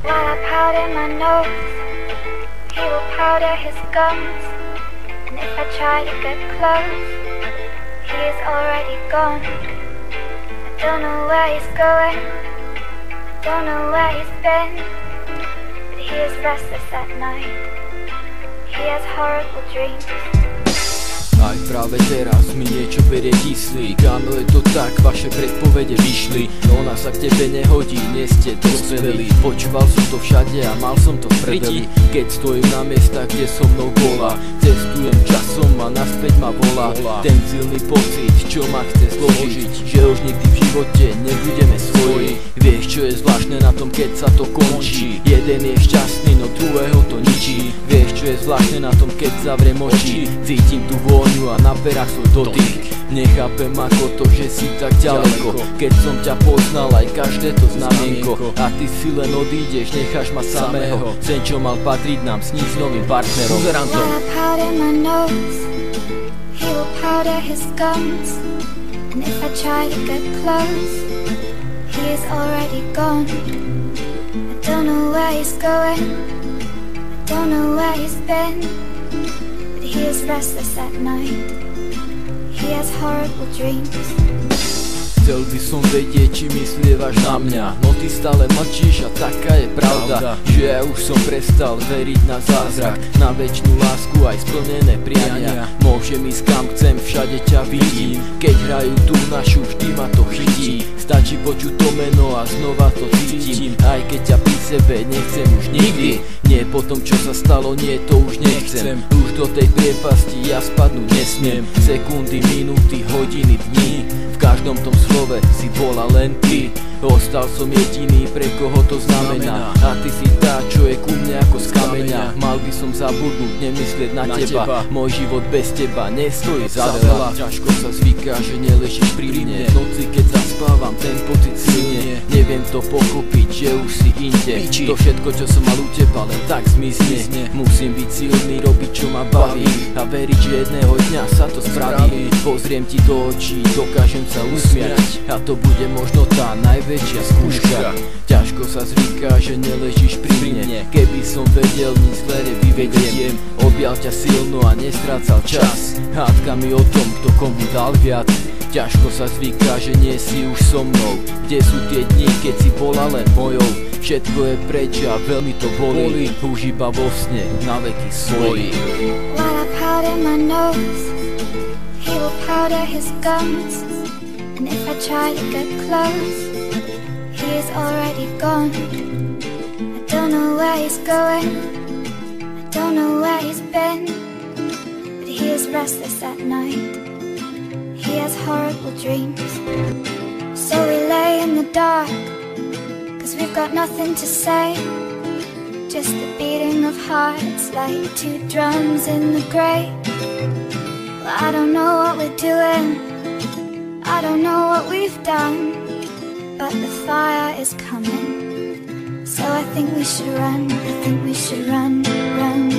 While I powder my nose, he will powder his gums. And if I try to get close, he is already gone. I don't know where he's going, I don't know where he's been, but he is restless at night, he has horrible dreams. Aj práve teraz mi niečo berie kyslík. Áno, je to tak, vaše predpovede vyšli. Ona sa k tebe nehodí, nie ste dospelí. Počúval som to všade a mal som to v prdeli. Keď stojím na miestach, kde so mnou bola, cestujem časom a naspäť ma volá. Ten silný pocit, čo ma chce zložiť, že už nikdy v živote nebudeme svoji. Vieš, čo je zvláštne na tom, keď sa to končí? Jeden je šťastný, no druhého to ničí. Vieš, čo je zvláštne na tom, keď zavriem oči? Cítim tú vôňu a na perách svoj dotyk. Nechápem ako to, že si tak ďaleko. Keď som ťa poznal, aj každé to znamienko. A ty si len odídeš, necháš ma samého. Sen, čo mal patriť nám, sní s novým partnerom. Uzerám to. While I powder my nose, he will powder his gums. And if I try to get close, he is already gone. I don't know where he's going, I don't know where he's been, but he is restless at night, he has horrible dreams. Chcel by som vedieť, či myslievaš na mňa. No ty stále mlčíš a taká je pravda, že ja už som prestal veriť na zázrak, na večnú lásku aj splnené priania. Môžem ísť kam chcem, všade ťa vidím. Keď hrajú tú našu, vždy ma to chytí. Stačí počuť to meno a znova to cítim. Aj keď ťa pri sebe nechcem už nikdy. Nie po tom, čo sa stalo, nie, to už nechcem. Už do tej priepasti ja spadnúť nesmiem. Sekundy, minúty, hodiny, dní, v každom tom slove si bola len ty. Ostal som jediný, pre koho to znamená. A ty si tá, čo je ku mne ako z kameňa. Mal by som zabudnúť, nemyslieť na teba. Môj život bez teba nestojí za veľa. Ťažko sa zvyká, že neležíš pri mne. V noci, keď zaspávam, ten pocit silne. Neviem to pochopiť, že už si inde. To všetko, čo som mal u teba, len tak zmizne. Musím byť silný, robiť čo ma baví a veriť, že jedného dňa sa to spraví. Pozriem ti do očí, dokážem sa usmiať a to bude možno tá najväčšia skúška. Ťažko sa zvyká, že neležíš pri mne. Keby som vedel, nič zle nevyvediem. Objal ťa silno a nestrácal čas hádkami o tom, kto komu dal viac. Ťažko sa zvyká, že nie si už so mnou. Kde sú tie dni, keď si bola len mojou? Všetko je preč a veľmi to bolí. Už iba vo sne, na veky svoji. While I powder my nose, he will powder his gums. And if I try to get close, he is already gone. I don't know where he's going, I don't know where he's been, but he is restless at night, he has horrible dreams. So we lay in the dark, cause we've got nothing to say, just the beating of hearts like two drums in the grey. Well, I don't know what we're doing, I don't know what we've done, but the fire is coming, so I think we should run, I think we should run, run.